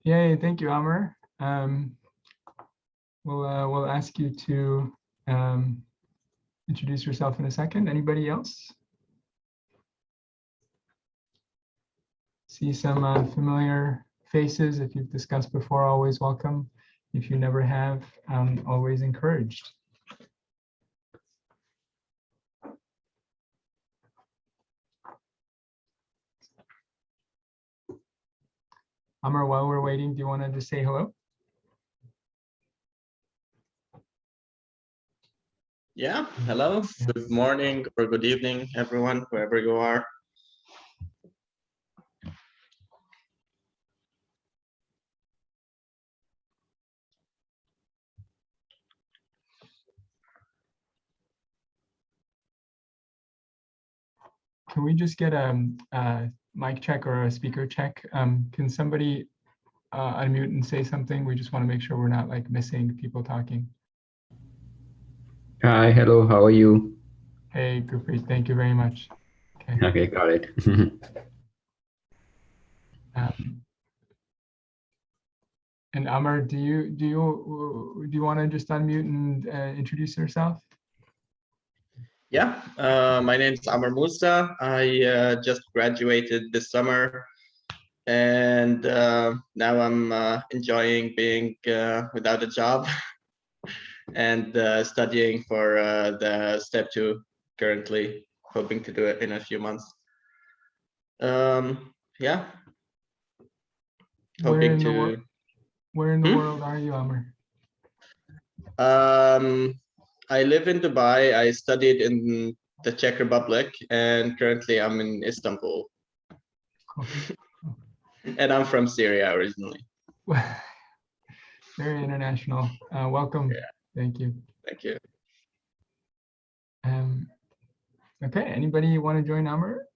Yay, thank you, Amr. We'll ask you to introduce yourself in a second. Anybody else? See some familiar faces. If you've discussed before, always welcome. If you never have, always encouraged. Amr, while we're waiting, do you want to just say hello? Yeah, hello, good morning or good evening, everyone, wherever you are. Can we just get a mic check or a speaker check? Can somebody unmute and say something? We just want to make sure we're not like missing people talking. Hi, hello, how are you? Hey, Gurpreet, thank you very much. Okay. Okay, got it. And Amr, do you want to just unmute and introduce yourself? Yeah, my name is Amr Musa. I just graduated this summer, and now I'm enjoying being without a job and studying for the step 2 currently, hoping to do it in a few months. Yeah, hoping to. Where in the world are you, Amr? I live in Dubai. I studied in the Czech Republic, and currently I'm in Istanbul. Cool. And I'm from Syria originally. Very international. Welcome. Yeah. Thank you. Thank you. Okay, anybody want to join Amr?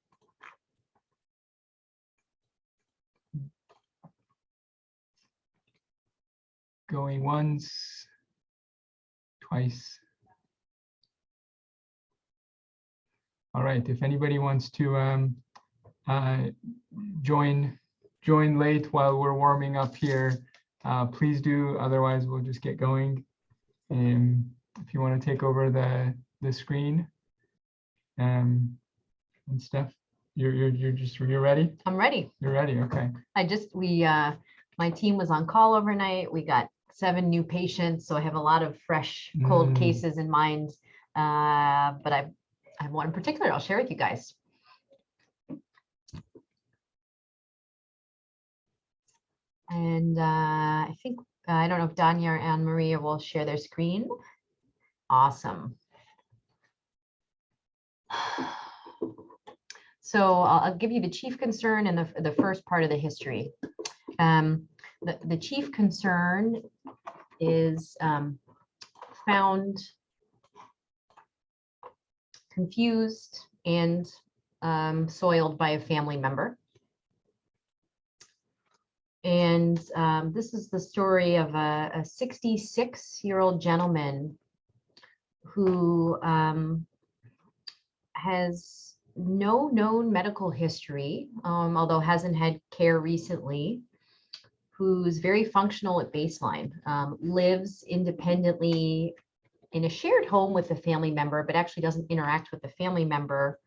Going once, twice. All right, if anybody wants to join late while we're warming up here, please do. Otherwise, we'll just get going. If you want to take over the screen, and Steph, you're ready? I'm ready. You're ready. Okay. My team was on call overnight. We got 7 new patients, so I have a lot of fresh cold cases in mind. But I have one in particular I'll share with you guys. And I think, I don't know if Danya or Anne Maria will share their screen. Awesome. So I'll give you the chief concern and the first part of the history. The chief concern is found confused and soiled by a family member. And this is the story of a 66-year-old gentleman who has no known medical history, although hasn't had care recently, who's very functional at baseline, lives independently in a shared home with a family member, but actually doesn't interact with the family member,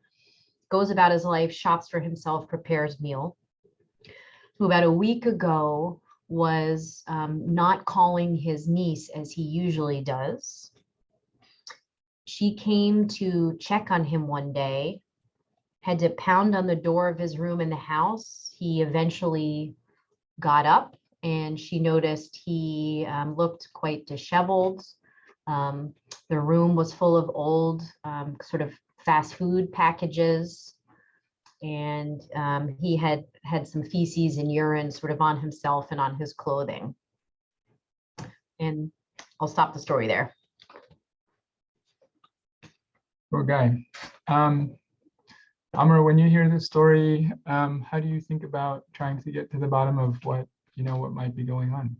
goes about his life, shops for himself, prepares meal, who about a week ago was not calling his niece as he usually does. She came to check on him one day, had to pound on the door of his room in the house. He eventually got up and she noticed he looked quite disheveled. The room was full of old sort of fast food packages. And he had some feces and urine sort of on himself and on his clothing. And I'll stop the story there. Poor guy. Amr, when you hear this story, how do you think about trying to get to the bottom of what might be going on?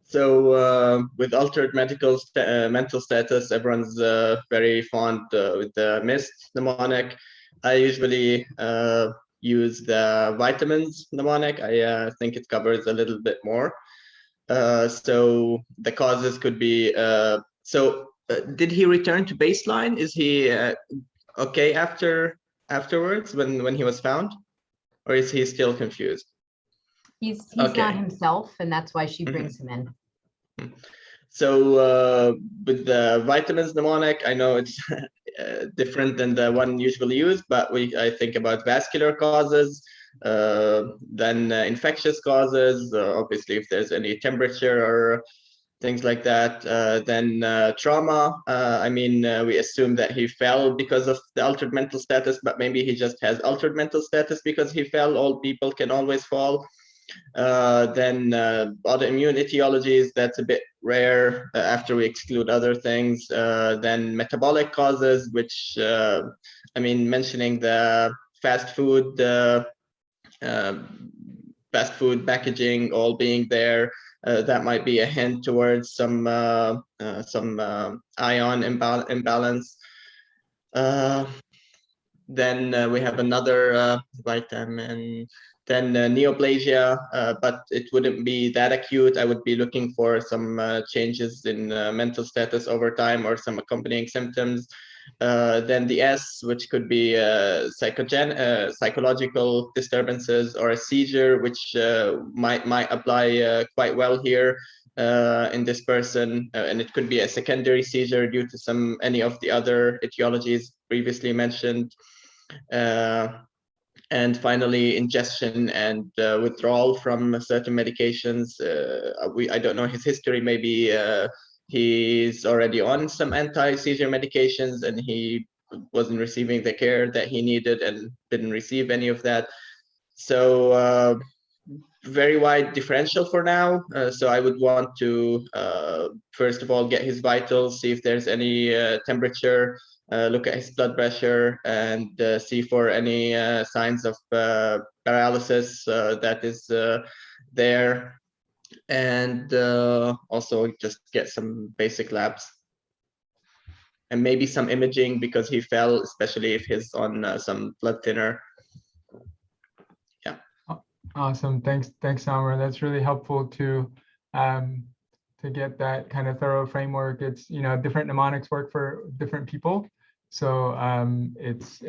So with altered mental status, everyone's very fond with the mist mnemonic. I usually use the vitamins mnemonic. I think it covers a little bit more. So the causes could be, did he return to baseline? Is he okay afterwards when he was found? Or is he still confused? He's Okay. not himself, and that's why she brings him in. So with the vitamins mnemonic, I know it's different than the one usually used, but I think about vascular causes, then infectious causes, obviously if there's any temperature or things like that, then trauma. I mean, we assume that he fell because of the altered mental status, but maybe he just has altered mental status because he fell. All people can always fall. Then autoimmune etiologies, that's a bit rare after we exclude other things. Then metabolic causes, which, I mean, mentioning the fast food packaging all being there, that might be a hint towards some ion imbalance. Then we have another vitamin, then neoplasia, but it wouldn't be that acute. I would be looking for some changes in mental status over time or some accompanying symptoms. Then the S, which could be psychological disturbances or a seizure, which might apply quite well here in this person, and it could be a secondary seizure due to any of the other etiologies previously mentioned. And finally, ingestion and withdrawal from certain medications. I don't know his history. Maybe he's already on some anti-seizure medications and he wasn't receiving the care that he needed and didn't receive any of that. So very wide differential for now. So I would want to, first of all, get his vitals, see if there's any temperature, look at his blood pressure, and see for any signs of paralysis that is there. And also just get some basic labs. And maybe some imaging because he fell, especially if he's on some blood thinner. Awesome. Thanks, Samar. That's really helpful to get that kind of thorough framework. It's, you know, different mnemonics work for different people. So it's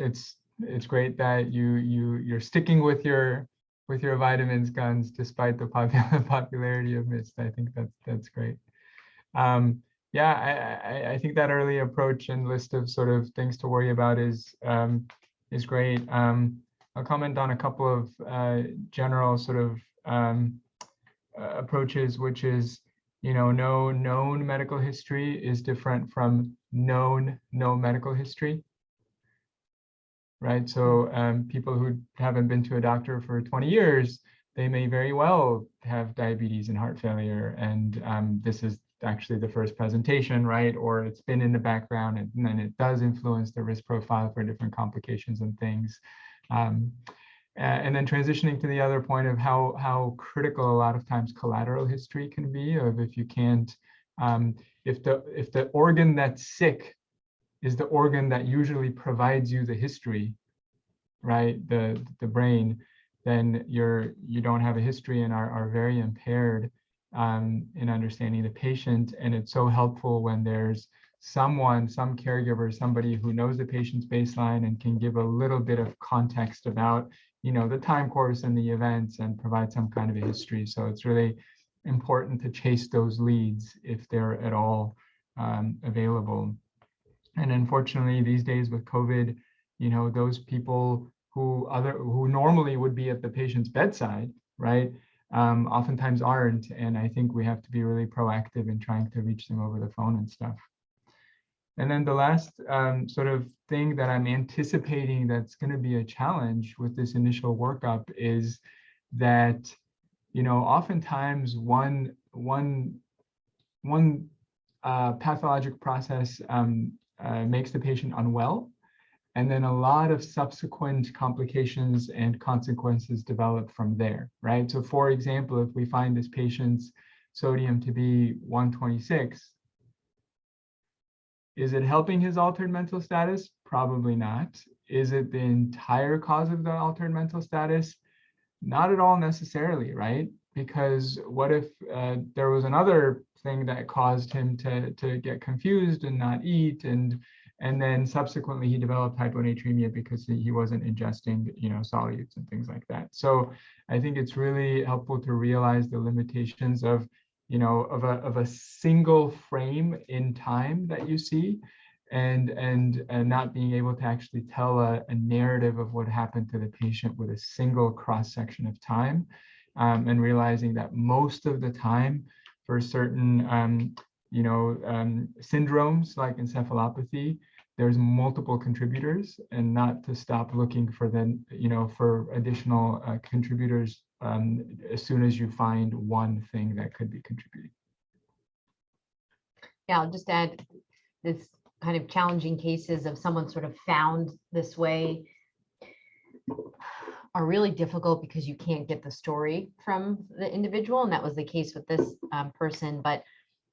great that you're sticking with your vitamins guns despite the popularity of MIST. I think that's great. Yeah, I think that early approach and list of sort of things to worry about is great. I'll comment on a couple of general sort of approaches, which is, you know, no known medical history is different from known no medical history, right? So people who haven't been to a doctor for 20 years, they may very well have diabetes and heart failure, and this is actually the first presentation, right? Or it's been in the background, and then it does influence the risk profile for different complications and things. And then transitioning to the other point of how critical a lot of times collateral history can be, of if you can't, if the organ that's sick is the organ that usually provides you the history, right? The brain, then you don't have a history and are very impaired in understanding the patient. And it's so helpful when there's some caregiver, somebody who knows the patient's baseline and can give a little bit of context about, you know, the time course and the events and provide some kind of a history. So it's really important to chase those leads if they're at all available. And unfortunately, these days with COVID, you know, those people who normally would be at the patient's bedside, right, oftentimes aren't. And I think we have to be really proactive in trying to reach them over the phone and stuff. And then the last sort of thing that I'm anticipating that's going to be a challenge with this initial workup is that, you know, oftentimes one pathologic process makes the patient unwell, and then a lot of subsequent complications and consequences develop from there, right? So for example, if we find this patient's sodium to be 126, is it helping his altered mental status? Probably not. is it the entire cause of the altered mental status? Not at all necessarily, right? Because what if there was another thing that caused him to get confused and not eat, and then subsequently he developed hyponatremia because he wasn't ingesting, solutes and things like that. So I think it's really helpful to realize the limitations of, of a single frame in time that you see, and not being able to actually tell a narrative of what happened to the patient with a single cross section of time, and realizing that most of the time for certain syndromes like encephalopathy, there's multiple contributors, and not to stop looking for for additional contributors as soon as you find one thing that could be contributing. Yeah, I'll just add this kind of challenging cases of someone sort of found this way are really difficult because you can't get the story from the individual. And that was the case with this person. But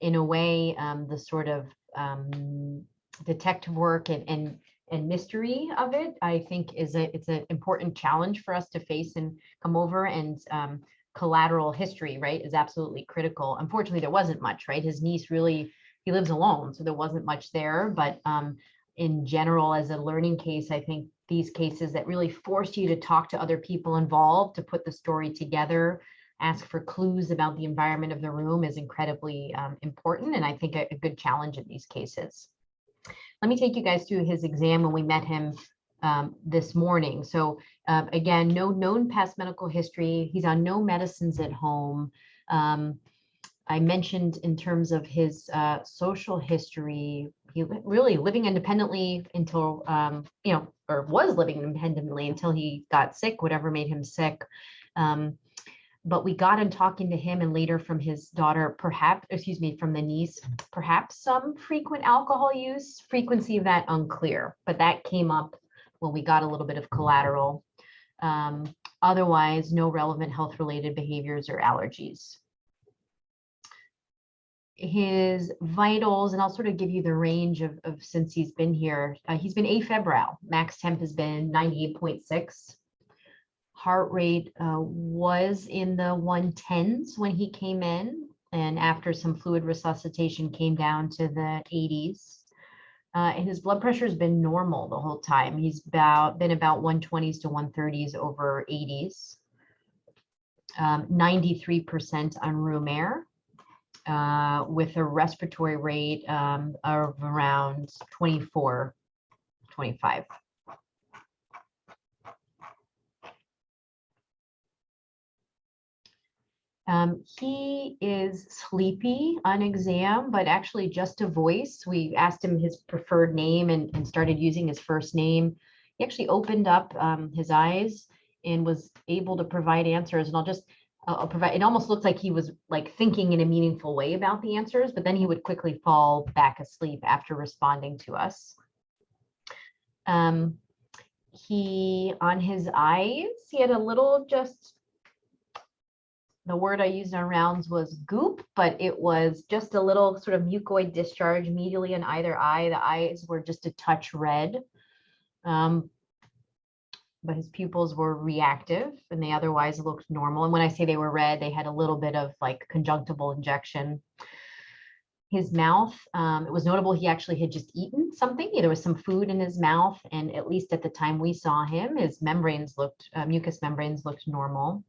in a way, the sort of detective work and mystery of it, I think it's an important challenge for us to face and come over. And collateral history, right, is absolutely critical. Unfortunately, there wasn't much, right? His niece really, he lives alone, so there wasn't much there. But in general, as a learning case, I think these cases that really force you to talk to other people involved, to put the story together, ask for clues about the environment of the room is incredibly important, and I think a good challenge in these cases. Let me take you guys through his exam when we met him this morning. So again, no known past medical history. He's on no medicines at home. I mentioned in terms of his social history, he really living independently until, or was living independently until he got sick, whatever made him sick. But we got him talking to him, and later from his daughter, from the niece, perhaps some frequent alcohol use, frequency of that unclear, but that came up when we got a little bit of collateral. Otherwise, no relevant health-related behaviors or allergies. His vitals, and I'll sort of give you the range of since he's been here. He's been afebrile. Max temp has been 98.6. Heart rate was in the 110s when he came in, and after some fluid resuscitation came down to the 80s. And his blood pressure has been normal the whole time. He's been about 120s to 130s over 80s. 93% on room air, with a respiratory rate of around 24, 25. He is sleepy on exam, but actually just a voice. We asked him his preferred name and started using his first name. He actually opened up his eyes and was able to provide answers. And I'll provide, it almost looked like he was like thinking in a meaningful way about the answers, but then he would quickly fall back asleep after responding to us. On his eyes, he had a little the word I used on rounds was goop, but it was just a little sort of mucoid discharge medially in either eye. The eyes were just a touch red, but his pupils were reactive and they otherwise looked normal. And when I say they were red, they had a little bit of like conjunctival injection. His mouth, it was notable he actually had just eaten something. There was some food in his mouth, and at least at the time we saw him, his membranes looked, mucous membranes looked normal.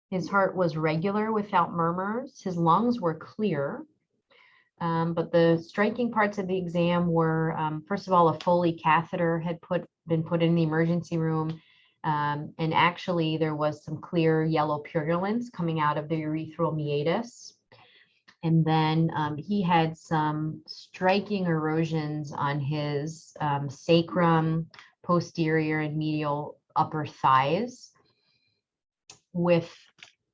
His heart was regular without murmurs. His lungs were clear. But the striking parts of the exam were, first of all, a Foley catheter had been put in the emergency room. And actually, there was some clear yellow purulence coming out of the urethral meatus. And then he had some striking erosions on his sacrum, posterior and medial upper thighs with,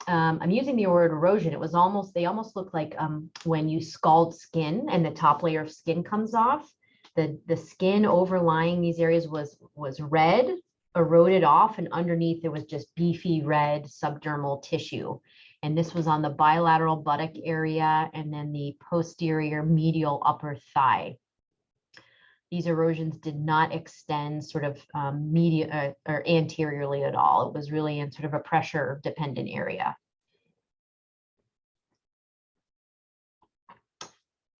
I'm using the word erosion. It was they almost look like when you scald skin and the top layer of skin comes off, the skin overlying these areas was red, eroded off, and underneath there was just beefy red subdermal tissue. And this was on the bilateral buttock area and then the posterior medial upper thigh. these erosions did not extend sort of or anteriorly at all. It was really in sort of a pressure dependent area.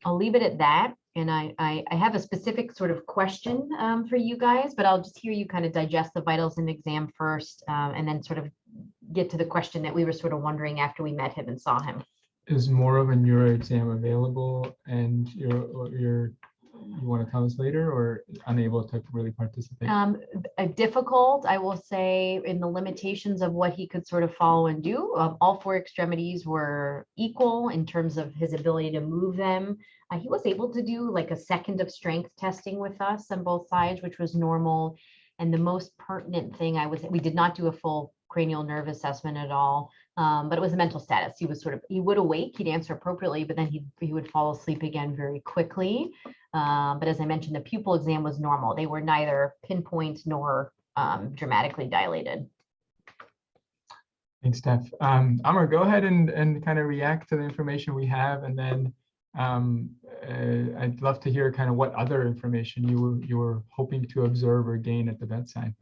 I'll leave it at that. And I have a specific sort of question for you guys, but I'll just hear you kind of digest the vitals and exam first, and then sort of get to the question that we were sort of wondering after we met him and saw him. Is more of a neuro exam available, and you want to tell us later, or unable to really participate? Difficult, I will say, in the limitations of what he could sort of follow and do. All four extremities were equal in terms of his ability to move them. He was able to do like a second of strength testing with us on both sides, which was normal. And the most pertinent thing we did not do a full cranial nerve assessment at all, but it was a mental status. He would awake, he'd answer appropriately, but then he would fall asleep again very quickly. But as I mentioned, the pupil exam was normal. They were neither pinpoint nor dramatically dilated. Thanks, Steph. Amar, go ahead and kind of react to the information we have, and then I'd love to hear kind of what other information you were hoping to observe or gain at the bedside.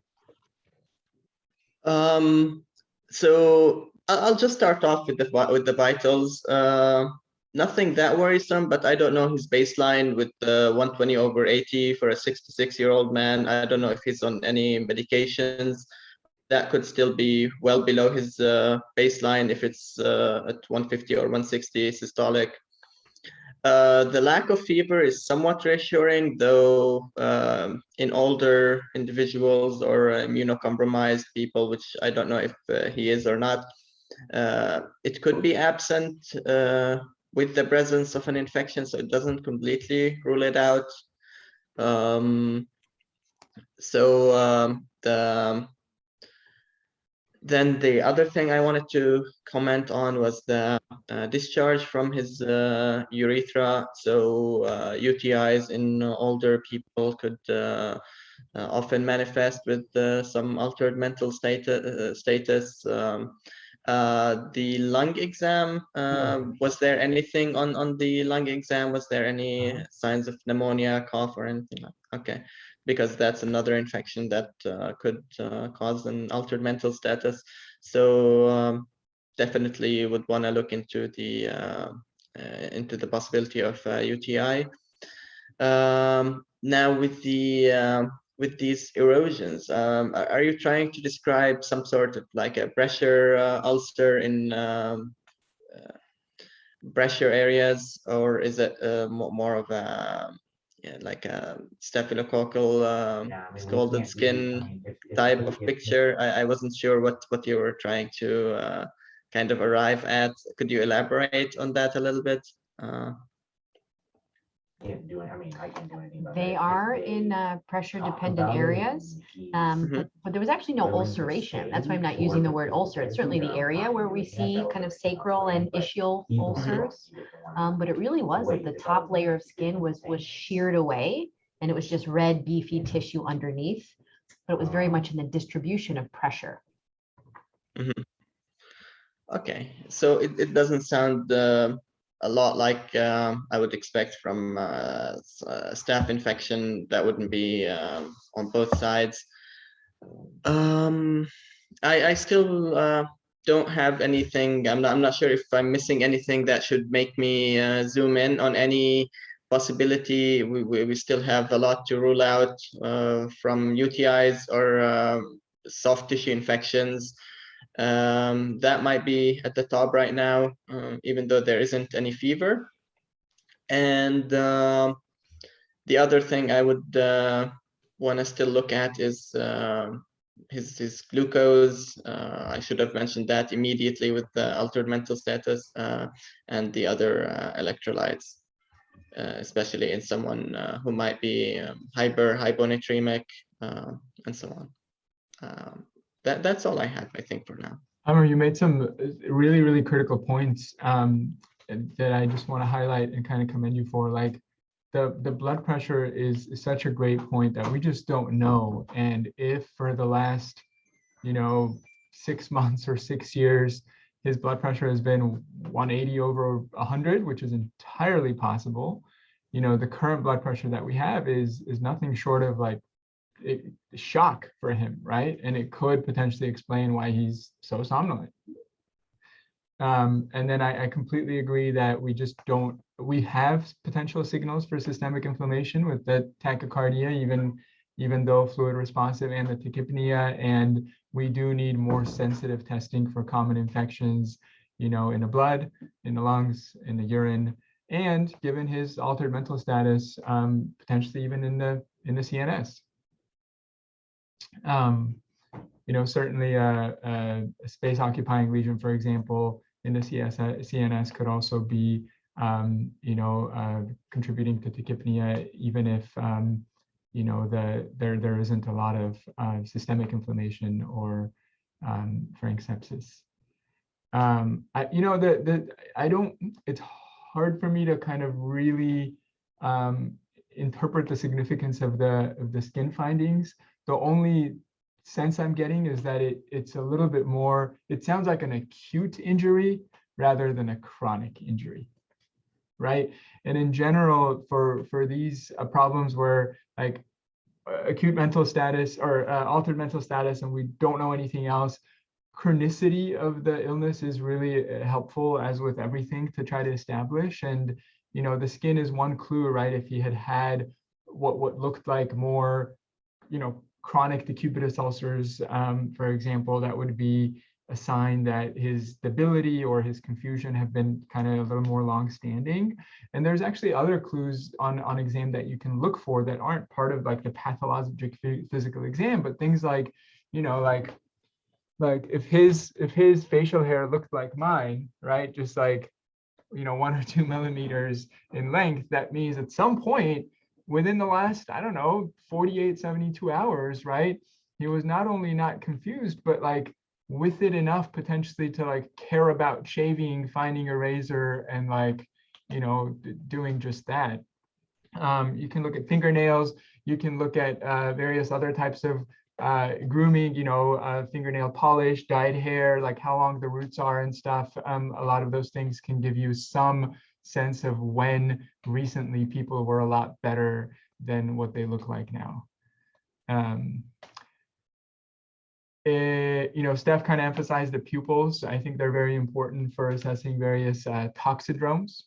So I'll just start off with the vitals. Nothing that worrisome, but I don't know his baseline with 120/80 for a 66-year-old man. I don't know if he's on any medications. That could still be well below his baseline if it's at 150 or 160 systolic. The lack of fever is somewhat reassuring, though in older individuals or immunocompromised people, which I don't know if he is or not, it could be absent with the presence of an infection, so it doesn't completely rule it out. Then the other thing I wanted to comment on was the discharge from his urethra. So UTIs in older people could often manifest with some altered mental status. The lung exam, was there anything on the lung exam? Was there any signs of pneumonia, cough, or anything like that? Okay. Because that's another infection that could cause an altered mental status. So definitely you would want to look into the possibility of UTI. Now with these erosions, are you trying to describe some sort of like a pressure ulcer in pressure areas, or is it more of a like a staphylococcal scalded skin type of picture? I wasn't sure what you were trying to kind of arrive at. Could you elaborate on that a little bit? Can't do it. I mean, I can't do anything about They it. are in pressure dependent areas, but there was actually no ulceration. That's why I'm not using the word ulcer. It's certainly the area where we see kind of sacral and ischial ulcers, but it really was that the top layer of skin was sheared away, and it was just red, beefy tissue underneath, but it was very much in the distribution of pressure. Okay, so it doesn't sound a lot like I would expect from a staph infection that wouldn't be on both sides. I still don't have anything. I'm not sure if I'm missing anything that should make me zoom in on any possibility. We still have a lot to rule out from UTIs or soft tissue infections. That might be at the top right now, even though there isn't any fever. And the other thing I would want to still look at is his glucose. I should have mentioned that immediately with the altered mental status, and the other electrolytes, especially in someone who might be hyponatremic, and so on. That's all I have, I think, for now. Amar, you made some really, really critical points that I just want to highlight and kind of commend you for. Like the blood pressure is such a great point that we just don't know. And if for the last, 6 months or 6 years, his blood pressure has been 180/100, which is entirely possible. you know, the current blood pressure that we have is nothing short of like shock for him, right? And it could potentially explain why he's so somnolent. And then I completely agree that we just don't, we have potential signals for systemic inflammation with the tachycardia, even though fluid responsive, and the tachypnea, and we do need more sensitive testing for common infections, you know, in the blood, in the lungs, in the urine, and given his altered mental status, potentially even in the CNS. You know, certainly a space occupying lesion, for example, in the CNS could also be, you know, contributing to tachypnea, even if, you know, there isn't a lot of systemic inflammation or frank sepsis. You know, I don't, it's hard for me to kind of really interpret the significance of the skin findings. The only sense I'm getting is that it's a little bit more, it sounds like an acute injury rather than a chronic injury, right? And in general, for these problems where like acute mental status or altered mental status, and we don't know anything else, chronicity of the illness is really helpful, as with everything, to try to establish. And, you know, the skin is one clue, right? If he had what looked like more, you know, chronic decubitus ulcers, for example, that would be a sign that his debility or his confusion have been kind of a little more long-standing. And there's actually other clues on exam that you can look for that aren't part of like the pathologic physical exam, but things like, you know, like if his facial hair looked like mine, right, just like, you know, 1 or 2 millimeters in length, that means at some point within the last, I don't know, 48, 72 hours, right, he was not only not confused, but like with it enough potentially to like care about shaving, finding a razor, and like, you know, doing just that. You can look at fingernails, you can look at various other types of grooming, you know, fingernail polish, dyed hair, like how long the roots are and stuff. A lot of those things can give you some sense of when recently people were a lot better than what they look like now. You know, Steph kind of emphasized the pupils. I think they're very important for assessing various toxidromes.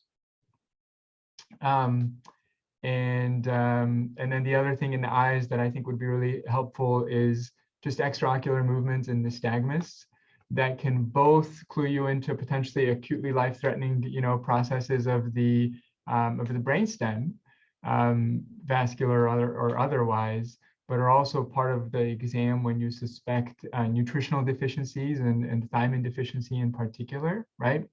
And then the other thing in the eyes that I think would be really helpful is just extraocular movements in nystagmus that can both clue you into potentially acutely life-threatening, you know, processes of the brainstem, vascular or otherwise, but are also part of the exam when you suspect nutritional deficiencies and thiamine deficiency in particular, right?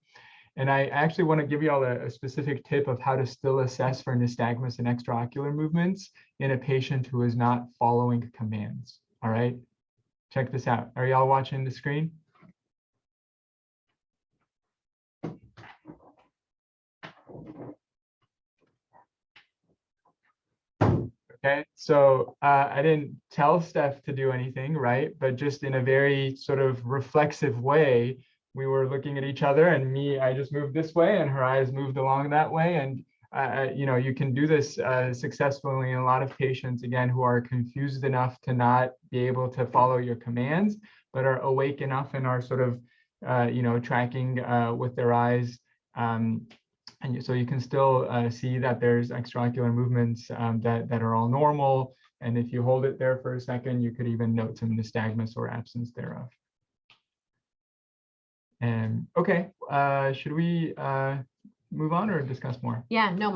And I actually want to give you all a specific tip of how to still assess for nystagmus and extraocular movements in a patient who is not following commands. All right, check this out. Are y'all watching the screen? Okay, so I didn't tell Steph to do anything, right? But just in a very sort of reflexive way, we were looking at each other, and I just moved this way and her eyes moved along that way. And, you know, you can do this successfully in a lot of patients, again, who are confused enough to not be able to follow your commands, but are awake enough and are sort of, you know, tracking with their eyes. And so you can still see that there's extraocular movements that are all normal. And if you hold it there for a second, you could even note some nystagmus or absence thereof. And okay, should we move on or discuss more? Yeah, no,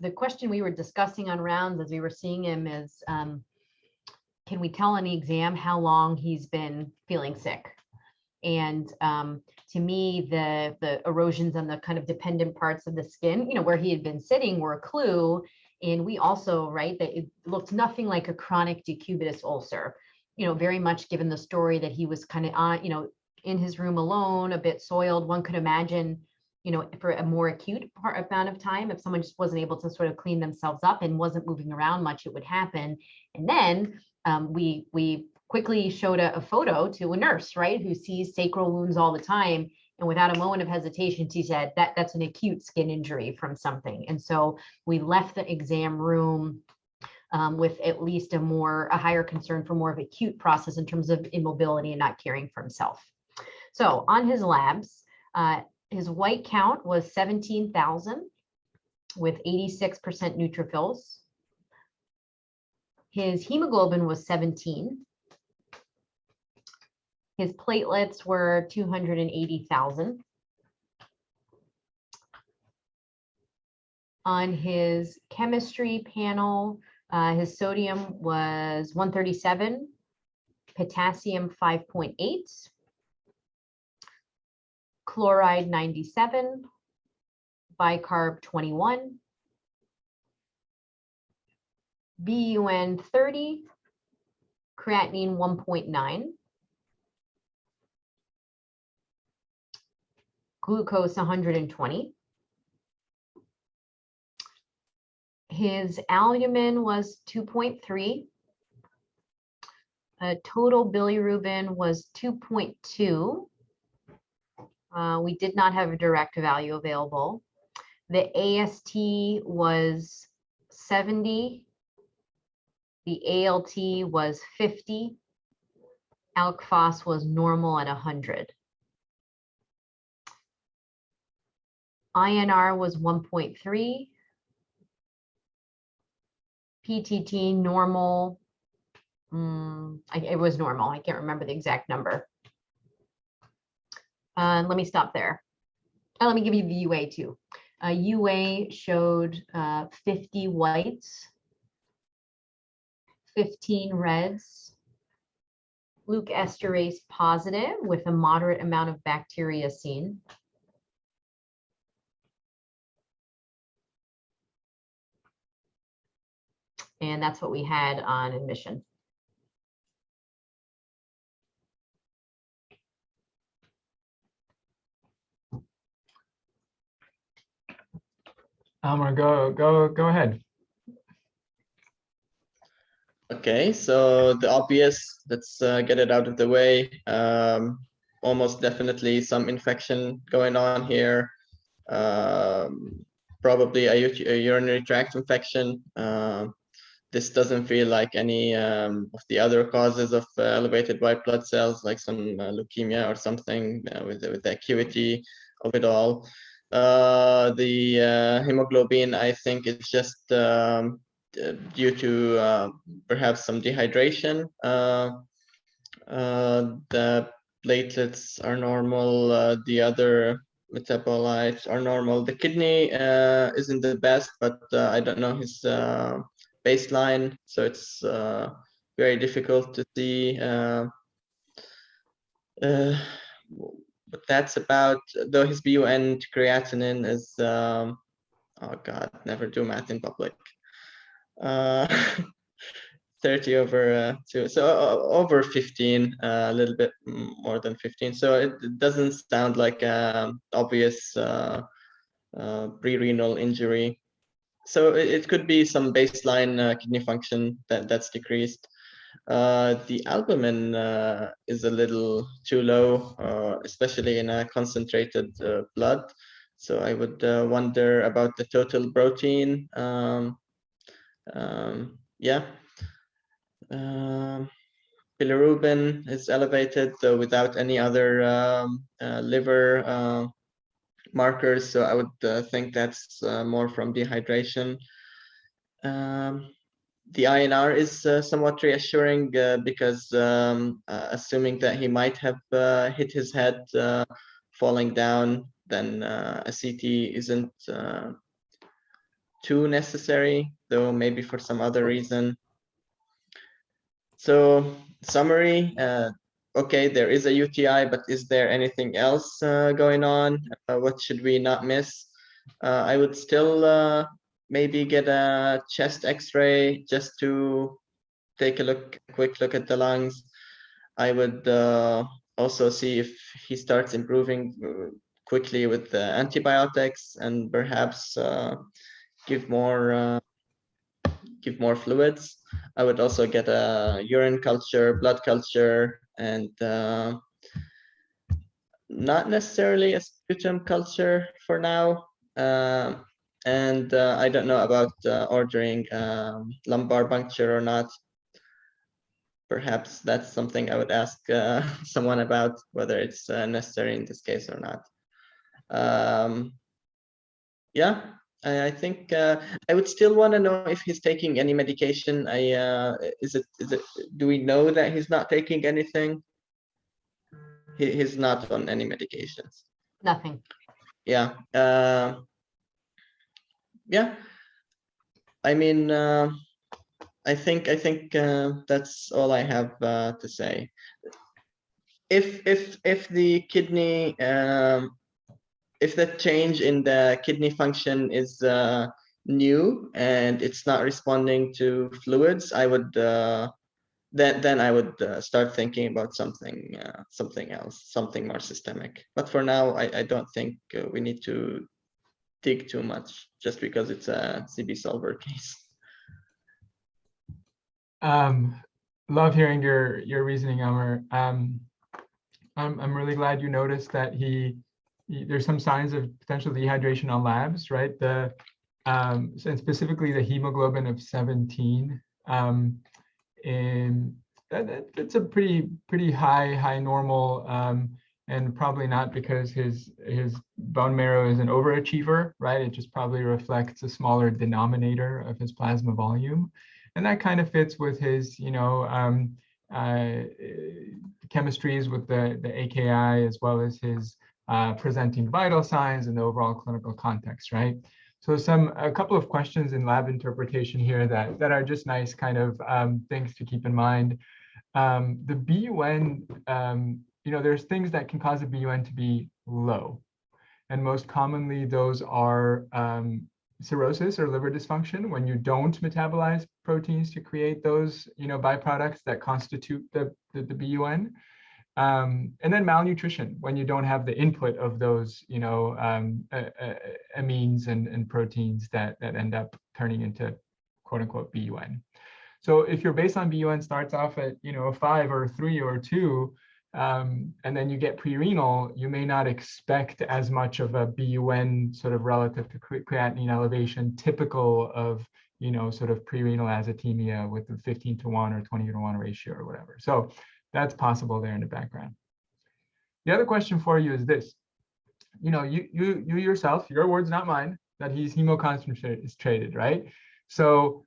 the question we were discussing on rounds as we were seeing him is, can we tell on the exam how long he's been feeling sick? And to me, the erosions on the kind of dependent parts of the skin, you know, where he had been sitting were a clue. And we also, right, that it looked nothing like a chronic decubitus ulcer, you know, very much given the story that he was kind of on, you know, in his room alone, a bit soiled. One could imagine, you know, for a more acute amount of time, if someone just wasn't able to sort of clean themselves up and wasn't moving around much, it would happen. And then we quickly showed a photo to a nurse, right, who sees sacral wounds all the time. And without a moment of hesitation, she said that's an acute skin injury from something. And so we left the exam room with at least a higher concern for more of acute process in terms of immobility and not caring for himself. So on his labs, his white count was 17,000 with 86% neutrophils. His hemoglobin was 17. His platelets were 280,000. On his chemistry panel, his sodium was 137, potassium 5.8, chloride 97, bicarb 21, BUN 30, creatinine 1.9, glucose 120. His albumin was 2.3. Total bilirubin was 2.2. We did not have a direct value available. The AST was 70. The ALT was 50. Alk Phos was normal at 100. INR was 1.3. PTT normal. It was normal. I can't remember the exact number. Let me stop there. Let me give you the UA too. UA showed 50 whites, 15 reds, Luke esterase positive with a moderate amount of bacteria seen. And that's what we had on admission. Almar, go ahead. Okay, so the obvious, let's get it out of the way. Almost definitely some infection going on here. Probably a urinary tract infection. This doesn't feel like any of the other causes of elevated white blood cells, like some leukemia or something with the acuity of it all. The hemoglobin, I think, is just due to perhaps some dehydration. The platelets are normal. The other metabolites are normal. The kidney isn't the best, but I don't know his baseline, so it's very difficult to see. But that's about, though his BUN creatinine is, oh God, never do math in public. 30 over 2, so over 15, a little bit more than 15. So it doesn't sound like obvious pre-renal injury. So it could be some baseline kidney function that's decreased. The albumin is a little too low, especially in a concentrated blood. So I would wonder about the total protein. Yeah. Bilirubin is elevated, though without any other liver markers. So I would think that's more from dehydration. The INR is somewhat reassuring because assuming that he might have hit his head falling down, then a CT isn't too necessary, though maybe for some other reason. So summary, okay, there is a UTI, but is there anything else going on? What should we not miss? I would still maybe get a chest x-ray just to take a quick look at the lungs. I would also see if he starts improving quickly with the antibiotics and perhaps give more fluids. I would also get a urine culture, blood culture, and not necessarily a sputum culture for now. And I don't know about ordering lumbar puncture or not. Perhaps that's something I would ask someone about, whether it's necessary in this case or not. Yeah, I think I would still want to know if he's taking any medication. Is it do we know that he's not taking anything? He's not on any medications. Nothing. Yeah. Yeah. I mean, I think that's all I have to say. If the kidney if the change in the kidney function is new and it's not responding to fluids, I would then I would start thinking about something else, something more systemic. But for now, I don't think we need to dig too much just because it's a CB solver case. Love hearing your reasoning, Amr. I'm really glad you noticed that there's some signs of potential dehydration on labs, right? And specifically the hemoglobin of 17. And that's a pretty high normal, and probably not because his bone marrow is an overachiever, right? It just probably reflects a smaller denominator of his plasma volume. And that kind of fits with his, chemistries with the AKI, as well as his presenting vital signs and the overall clinical context, right? So a couple of questions in lab interpretation here that are just nice kind of things to keep in mind. The BUN, there's things that can cause a BUN to be low. And most commonly, those are cirrhosis or liver dysfunction when you don't metabolize proteins to create those, byproducts that constitute the BUN. And then malnutrition when you don't have the input of those, amines and proteins that end up turning into quote unquote BUN. So if your baseline BUN starts off at, a 5 or 3 or 2, and then you get prerenal, you may not expect as much of a BUN sort of relative to creatinine elevation, typical of, sort of prerenal azotemia with the 15:1 or 20:1 ratio or whatever. So that's possible there in the background. The other question for you is this: you yourself, your words, not mine, that he's hemoconcentrated, right? So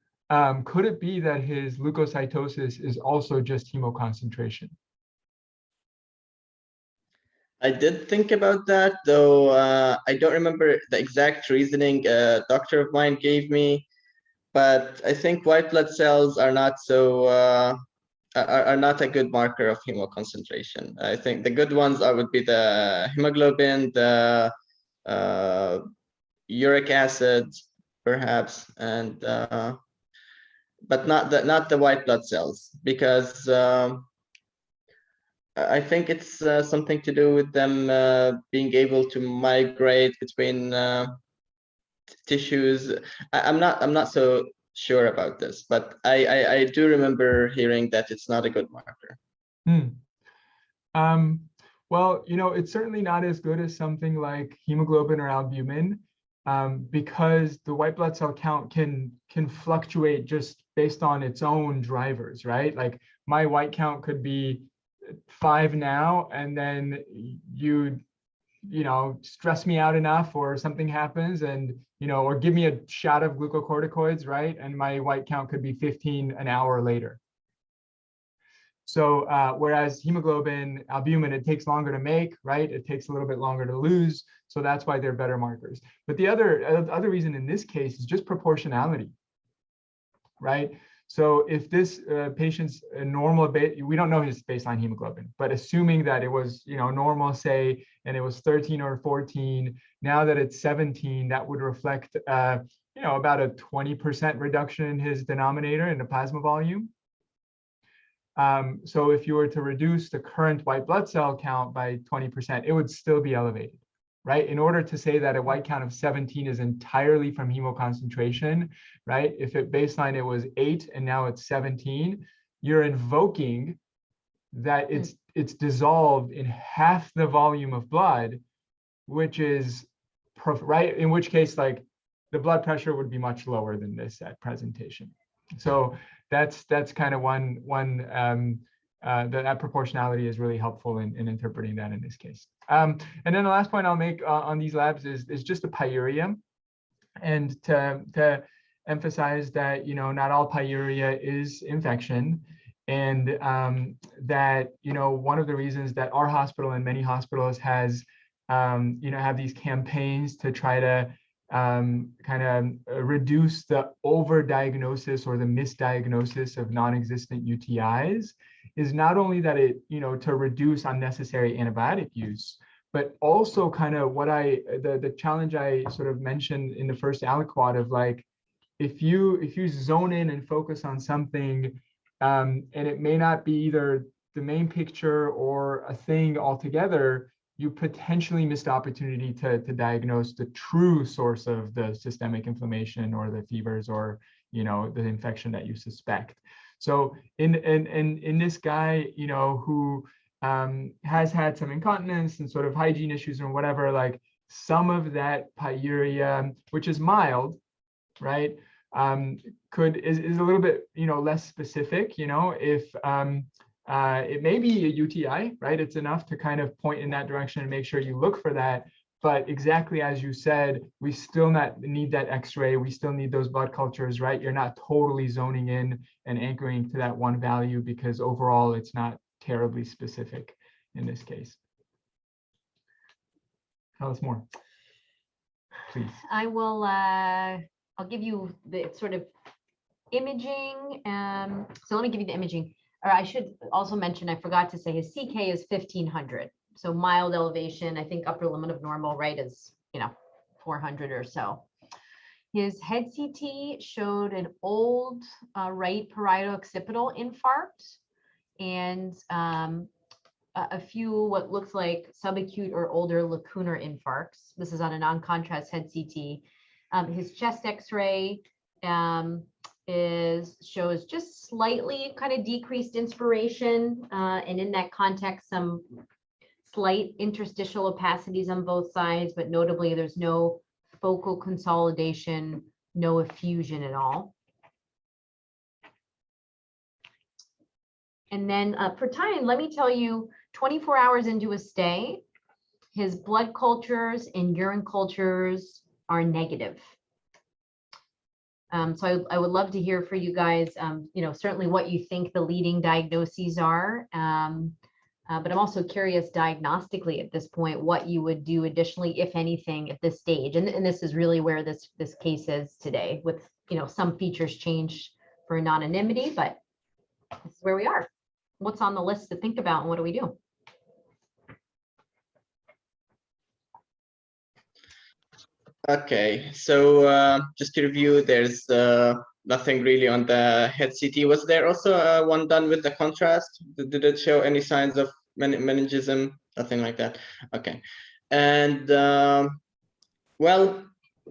could it be that his leukocytosis is also just hemoconcentration? I did think about that, though I don't remember the exact reasoning a doctor of mine gave me, but I think white blood cells are not so are not a good marker of hemoconcentration. I think the good ones would be the hemoglobin, the uric acid, perhaps, and but not the white blood cells, because I think it's something to do with them being able to migrate between tissues. I'm not so sure about this, but I do remember hearing that it's not a good marker. Well, it's certainly not as good as something like hemoglobin or albumin, because the white blood cell count can fluctuate just based on its own drivers, right? Like my white count could be 5 now, and then you stress me out enough or something happens, and or give me a shot of glucocorticoids, right, and my white count could be 15 an hour later. So whereas hemoglobin, albumin, it takes longer to make, right? It takes a little bit longer to lose, so that's why they're better markers. But the other reason in this case is just proportionality, right? So if this patient's normal, we don't know his baseline hemoglobin, but assuming that it was, normal, say, and it was 13 or 14, now that it's 17, that would reflect, about a 20% reduction in his denominator in the plasma volume. So if you were to reduce the current white blood cell count by 20%, it would still be elevated, right? In order to say that a white count of 17 is entirely from hemoconcentration, right? If at baseline it was 8 and now it's 17, you're invoking that it's dissolved in half the volume of blood, which is right, in which case like the blood pressure would be much lower than this at presentation. So that's kind of that proportionality is really helpful in interpreting that in this case. And then the last point I'll make on these labs is just the pyuria, and to emphasize that, you know, not all pyuria is infection, and that, you know, one of the reasons that our hospital and many hospitals has you know, have these campaigns to try to kind of reduce the overdiagnosis or the misdiagnosis of non-existent UTIs is not only that it, you know, to reduce unnecessary antibiotic use, but also kind of what the challenge I sort of mentioned in the first aliquot of like, if you zone in and focus on something, and it may not be either the main picture or a thing altogether, you potentially missed the opportunity to diagnose the true source of the systemic inflammation or the fevers or, you know, the infection that you suspect. So in this guy, you know, who has had some incontinence and sort of hygiene issues or whatever, like some of that pyuria, which is mild, right, is a little bit, you know, less specific, you know, if it may be a UTI, right? It's enough to kind of point in that direction and make sure you look for that. But exactly as you said, we still need that X-ray. We still need those blood cultures, right? You're not totally zoning in and anchoring to that one value because overall it's not terribly specific in this case. Tell us more, please. I will, I'll give you the sort of imaging. So let me give you the imaging. Or I should also mention, I forgot to say his CK is 1500. So mild elevation, I think upper limit of normal, right, is, you know, 400 or so. His head CT showed an old right parieto-occipital infarct and a few what looks like subacute or older lacunar infarcts. This is on a non-contrast head CT. His chest X-ray shows just slightly kind of decreased inspiration, and in that context, some slight interstitial opacities on both sides, but notably there's no focal consolidation, no effusion at all. And then for time, let me tell you, 24 hours into his stay, his blood cultures and urine cultures are negative. So I would love to hear for you guys, you know, certainly what you think the leading diagnoses are. But I'm also curious diagnostically at this point, what you would do additionally, if anything, at this stage. And this is really where this case is today with, you know, some features change for anonymity, but this is where we are. What's on the list to think about and what do we do? Okay, so just to review, there's nothing really on the head CT. Was there also one done with the contrast? Did it show any signs of meningism? Nothing like that. Okay, and well,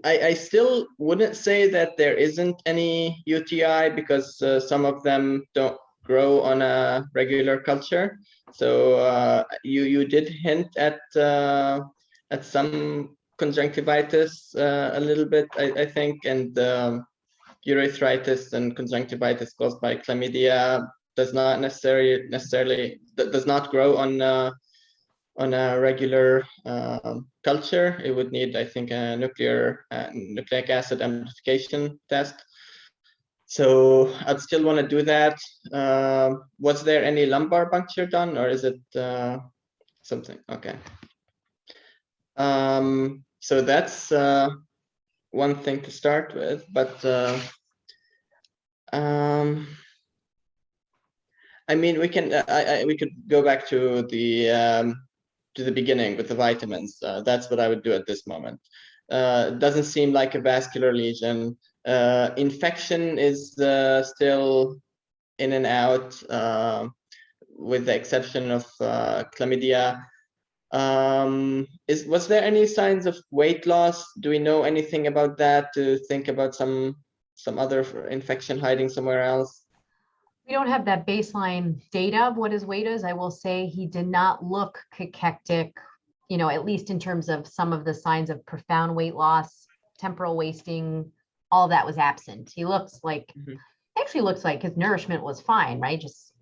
I still wouldn't say that there isn't any UTI because some of them don't grow on a regular culture. So you did hint at some conjunctivitis a little bit, I think, and urethritis and conjunctivitis caused by chlamydia does not necessarily does not grow on a regular culture. It would need, I think, a nucleic acid amplification test. So I'd still want to do that. Was there any lumbar puncture done, or is it something? Okay. So that's one thing to start with, but I mean, we can we could go back to the beginning with the vitamins. That's what I would do at this moment. It doesn't seem like a vascular lesion. Infection is still in and out, with the exception of chlamydia. Was there any signs of weight loss? Do we know anything about that to think about some other infection hiding somewhere else? We don't have that baseline data of what his weight is. I will say he did not look cachectic, at least in terms of some of the signs of profound weight loss, temporal wasting, all that was absent. He looks like, actually looks like his nourishment was fine, right? Just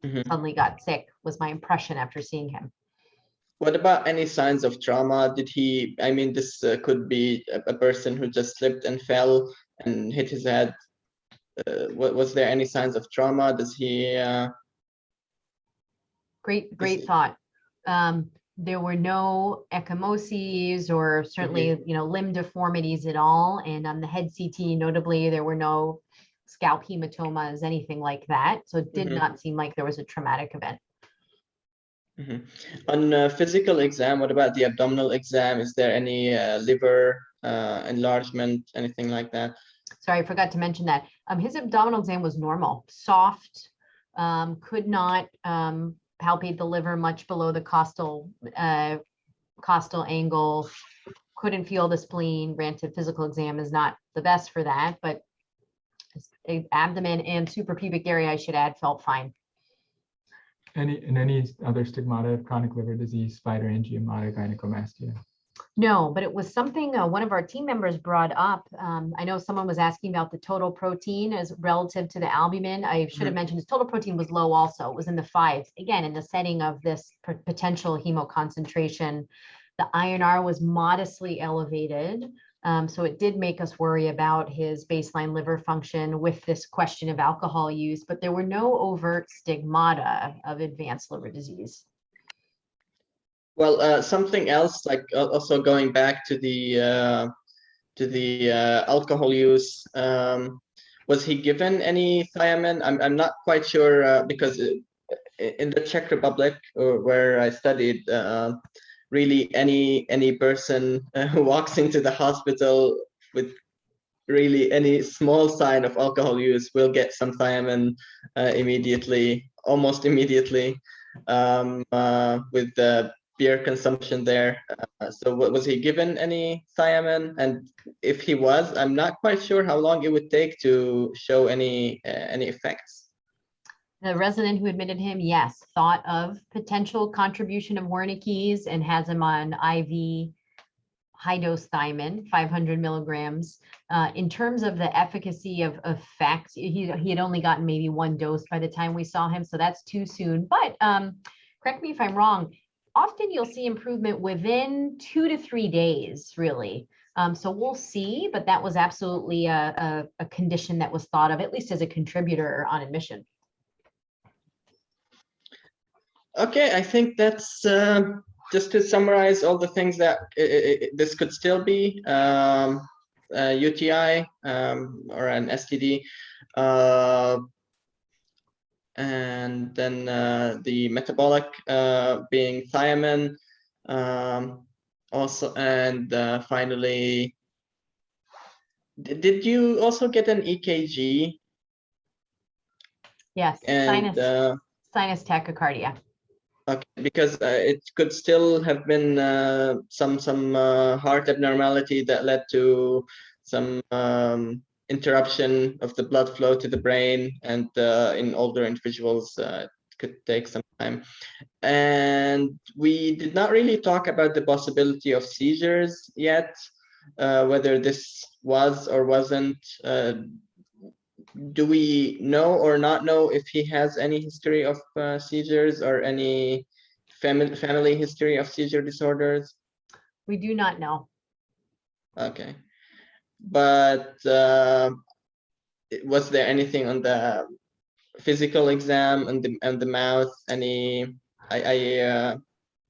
suddenly got sick was my impression after seeing him. What about any signs of trauma? Did he, I mean, this could be a person who just slipped and fell and hit his head. Was there any signs of trauma? Does he? Great thought. There were no ecchymoses or certainly, limb deformities at all. And on the head CT, notably, there were no scalp hematomas, anything like that. So it did not seem like there was a traumatic event. On physical exam, what about the abdominal exam? Is there any liver enlargement, anything like that? Sorry, I forgot to mention that. His abdominal exam was normal, soft, could not palpate the liver much below the costal angle, couldn't feel the spleen. Granted, physical exam is not the best for that, but abdomen and suprapubic area, I should add, felt fine. Any other stigmata of chronic liver disease, spider angiomatic gynecomastia? No, but it was something one of our team members brought up. I know someone was asking about the total protein as relative to the albumin. I should have mentioned his total protein was low also. It was in the 5s. Again, in the setting of this potential hemoconcentration, the INR was modestly elevated. So it did make us worry about his baseline liver function with this question of alcohol use, but there were no overt stigmata of advanced liver disease. Well, something else, like also going back to the alcohol use, was he given any thiamine? I'm not quite sure because in the Czech Republic, where I studied, really any person who walks into the hospital with really any small sign of alcohol use will get some thiamine immediately, almost immediately, with the beer consumption there. So was he given any thiamine? And if he was, I'm not quite sure how long it would take to show any effects. The resident who admitted him, yes, thought of potential contribution of Wernicke's and has him on IV high dose thiamine, 500 milligrams. In terms of the efficacy of effect, he had only gotten maybe 1 dose by the time we saw him, so that's too soon. But correct me if I'm wrong, often you'll see improvement within 2 to 3 days, really. So we'll see, but that was absolutely a condition that was thought of, at least as a contributor on admission. Okay, I think that's just to summarize all the things that this could still be UTI or an STD. And then the metabolic being thiamine, also, and finally, did you also get an EKG? Yes, and sinus tachycardia. Okay, because it could still have been some heart abnormality that led to some interruption of the blood flow to the brain, and in older individuals it could take some time. And we did not really talk about the possibility of seizures yet, whether this was or wasn't. Do we know or not know if he has any history of seizures or any family history of seizure disorders? We do not know. Okay, but was there anything on the physical exam and the mouth? Any? I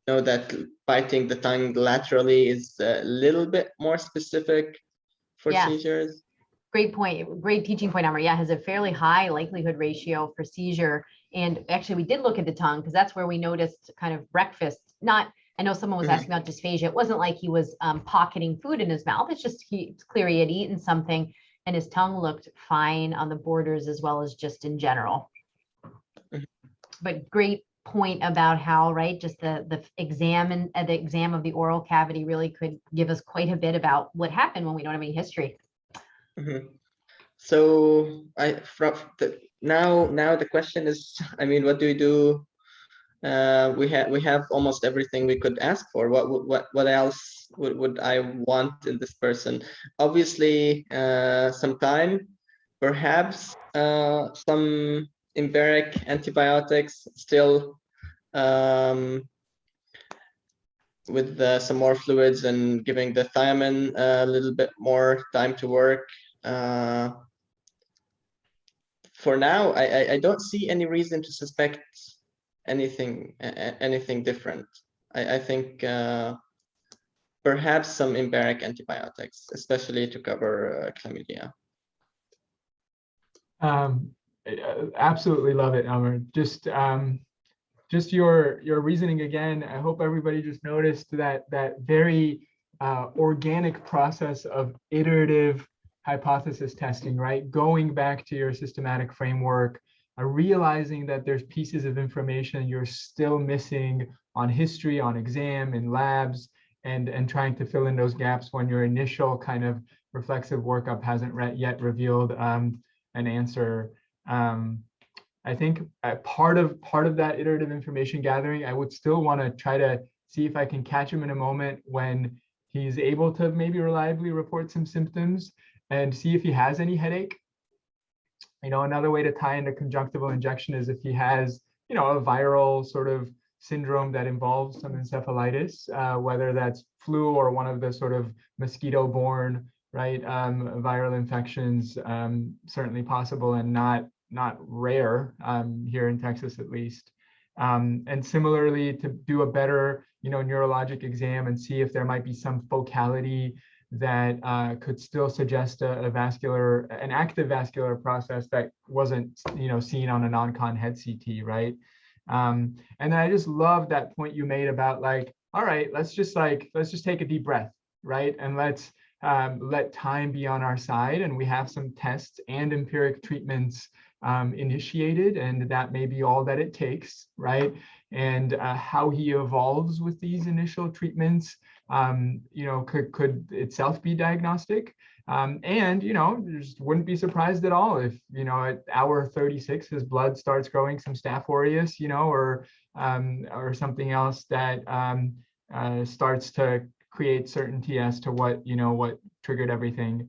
know that biting the tongue laterally is a little bit more specific for seizures. Great point. Great teaching point, Amr. Yeah, has a fairly high likelihood ratio for seizure. And actually, we did look at the tongue because that's where we noticed kind of breakfast. I know someone was asking about dysphagia. It wasn't like he was pocketing food in his mouth. It's just it's clear he had eaten something and his tongue looked fine on the borders as well as just in general. But great point about how, right, just the exam and the exam of the oral cavity really could give us quite a bit about what happened when we don't have any history. So now the question is, I mean, what do we do? We have almost everything we could ask for. What else would I want in this person? Obviously, some time, perhaps some empiric antibiotics still, with some more fluids and giving the thiamine a little bit more time to work. For now, I don't see any reason to suspect anything different. I think perhaps some empiric antibiotics, especially to cover chlamydia. Absolutely love it, Amr. Just your reasoning again. I hope everybody just noticed that very organic process of iterative hypothesis testing, right? Going back to your systematic framework, realizing that there's pieces of information you're still missing on history, on exam, in labs, and trying to fill in those gaps when your initial kind of reflexive workup hasn't yet revealed an answer. I think part of that iterative information gathering, I would still want to try to see if I can catch him in a moment when he's able to maybe reliably report some symptoms and see if he has any headache. You know, another way to tie into conjunctival injection is if he has, you know, a viral sort of syndrome that involves some encephalitis, whether that's flu or one of the sort of mosquito-borne, right, viral infections, certainly possible and not rare here in Texas, at least. And similarly, to do a better, you know, neurologic exam and see if there might be some focality that could still suggest an active vascular process that wasn't, you know, seen on a non-con head CT, right? And then I just love that point you made about like, all right, let's just take a deep breath, right? And let's let time be on our side, and we have some tests and empiric treatments initiated, and that may be all that it takes, right? And how he evolves with these initial treatments, you know, could itself be diagnostic. And, you know, just wouldn't be surprised at all if, you know, at hour 36, his blood starts growing some Staph aureus, you know, or something else that starts to create certainty as to what, you know, what triggered everything.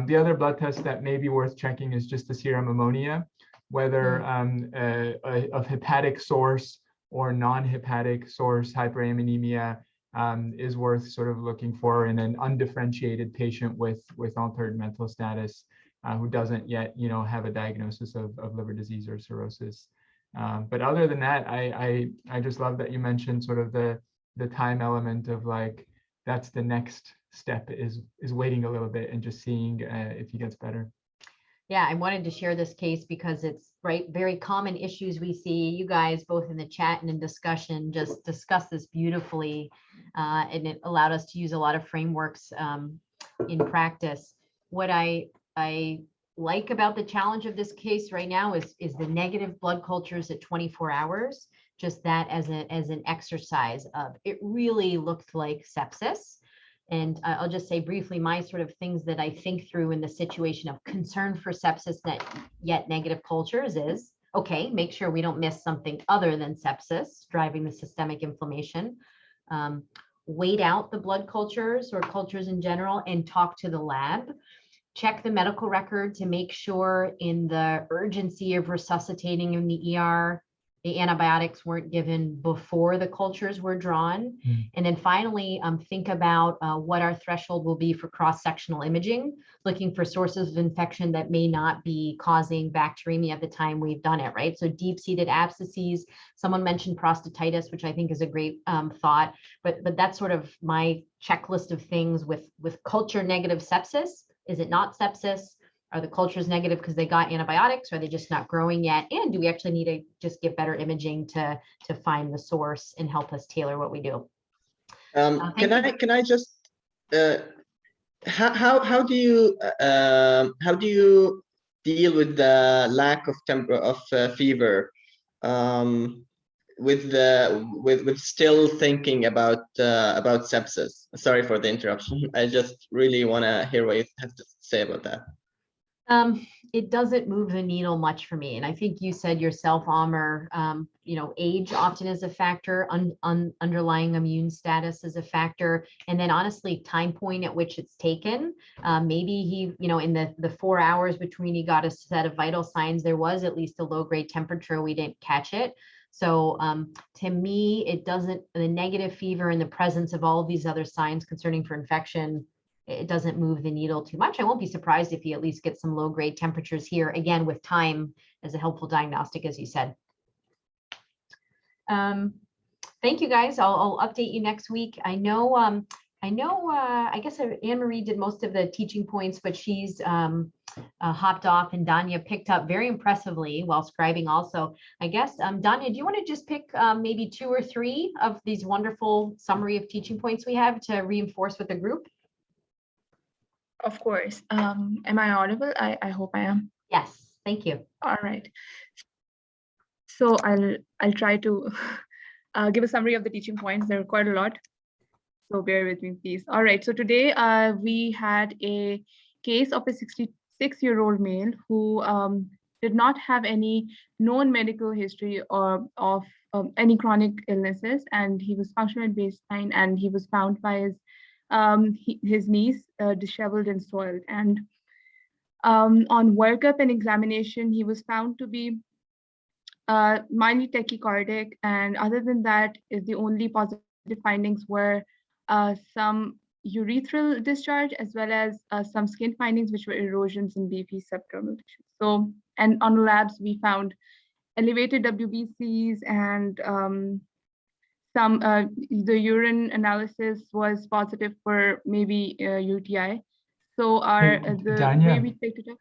The other blood test that may be worth checking is just the serum ammonia, whether of hepatic source or non-hepatic source hyperammonemia is worth sort of looking for in an undifferentiated patient with altered mental status who doesn't yet, you know, have a diagnosis of liver disease or cirrhosis. But other than that, I just love that you mentioned sort of the time element of like, that's the next step is waiting a little bit and just seeing if he gets better. Yeah, I wanted to share this case because it's right, very common issues we see. You guys both in the chat and in discussion just discuss this beautifully, and it allowed us to use a lot of frameworks in practice. What I like about the challenge of this case right now is the negative blood cultures at 24 hours. Just that as an exercise of it really looked like sepsis. And I'll just say briefly my sort of things that I think through in the situation of concern for sepsis yet negative cultures is, okay, make sure we don't miss something other than sepsis driving the systemic inflammation. Wait out the blood cultures or cultures in general and talk to the lab. Check the medical record to make sure in the urgency of resuscitating in the ER, the antibiotics weren't given before the cultures were drawn. And then finally, think about what our threshold will be for cross-sectional imaging, looking for sources of infection that may not be causing bacteremia at the time we've done it, right? So deep-seated abscesses, someone mentioned prostatitis, which I think is a great thought, but that's sort of my checklist of things with culture negative sepsis. Is it not sepsis? Are the cultures negative because they got antibiotics? Or are they just not growing yet? And do we actually need to just get better imaging to find the source and help us tailor what we do? Can I just how do you deal with the lack of fever with still thinking about sepsis? Sorry for the interruption. I just really want to hear what you have to say about that. It doesn't move the needle much for me. And I think you said yourself, Amr, age often is a factor, underlying immune status is a factor. And then honestly, time point at which it's taken. Maybe he, in the 4 hours between he got a set of vital signs, there was at least a low grade temperature. We didn't catch it. So to me, it doesn't, the negative fever in the presence of all of these other signs concerning for infection, it doesn't move the needle too much. I won't be surprised if you at least get some low grade temperatures here, again, with time as a helpful diagnostic, as you said. Thank you guys. I'll update you next week. I know, I guess Anne-Marie did most of the teaching points, but she's hopped off, and Danya picked up very impressively while scribing also. I guess, Danya, do you want to just pick maybe 2 or 3 of these wonderful summary of teaching points we have to reinforce with the group? Of course. Am I audible? I hope I am. Yes, thank you. All right. So I'll try to give a summary of the teaching points. There are quite a lot, so bear with me, please. All right. So today we had a case of a 66-year-old male who did not have any known medical history or of any chronic illnesses, and he was functional at baseline, and he was found by his knees disheveled and soiled. And on workup and examination, he was found to be mildly tachycardic, and other than that, the only positive findings were some urethral discharge as well as some skin findings, which were erosions in BP subdermal tissue. So, and on labs, we found elevated WBCs and the urine analysis was positive for maybe UTI. So the way we picked it up.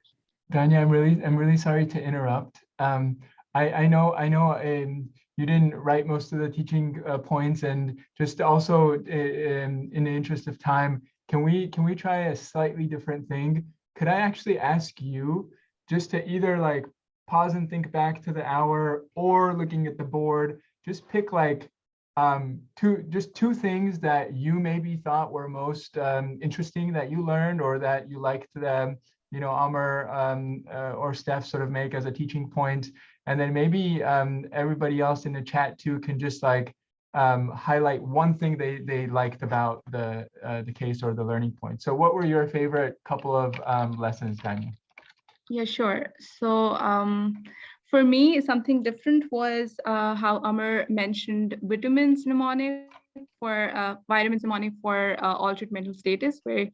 Danya, I'm really sorry to interrupt. I know you didn't write most of the teaching points, and just also in the interest of time, can we try a slightly different thing? Could I actually ask you just to either like pause and think back to the hour, or looking at the board, just pick like two things that you maybe thought were most interesting that you learned, or that you liked them, Amr or Steph sort of make as a teaching point. And then maybe everybody else in the chat too can just like highlight one thing they liked about the case or the learning point. So what were your favorite couple of lessons, Danya? Yeah, sure. So for me, something different was how Amr mentioned vitamins mnemonic for altered mental status, where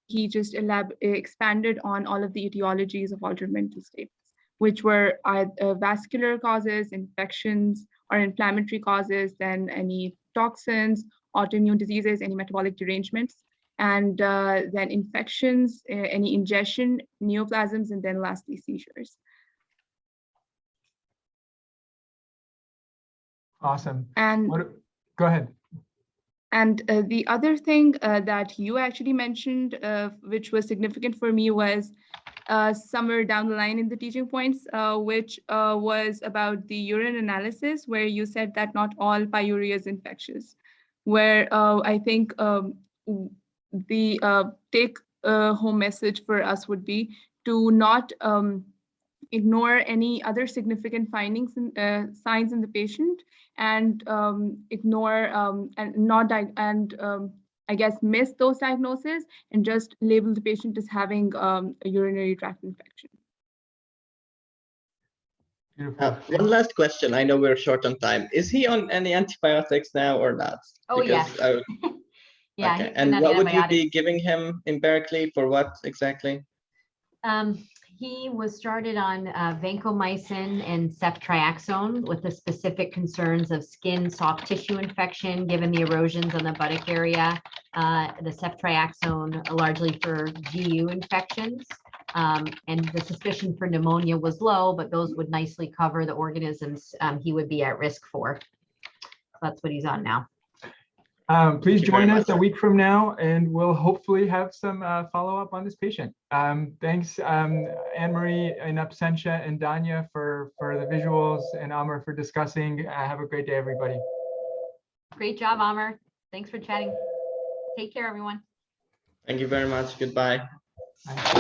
he just expanded on all of the etiologies of altered mental status, which were vascular causes, infections, or inflammatory causes, then any toxins, autoimmune diseases, any metabolic derangements, and then infections, any ingestion, neoplasms, and then lastly seizures. Awesome. And go ahead. And the other thing that you actually mentioned, which was significant for me, was somewhere down the line in the teaching points, which was about the urine analysis, where you said that not all pyuria is infectious, where I think the take-home message for us would be to not ignore any other significant findings and signs in the patient, and ignore and not I guess miss those diagnoses and just label the patient as having a urinary tract infection. Beautiful. One last question. I know we're short on time. Is he on any antibiotics now or not? Oh, because yes. Yeah. Okay. And what would you be giving him empirically for what exactly? He was started on vancomycin and ceftriaxone with the specific concerns of skin soft tissue infection, given the erosions on the buttock area. The ceftriaxone largely for GU infections. And the suspicion for pneumonia was low, but those would nicely cover the organisms he would be at risk for. So that's what he's on now. Please join us a week from now, and we'll hopefully have some follow-up on this patient. Thanks, Anne-Marie in absentia, and Danya for the visuals, and Amr for discussing. Have a great day, everybody. Great job, Amr. Thanks for chatting. Take care, everyone. Thank you very much. Goodbye. Bye.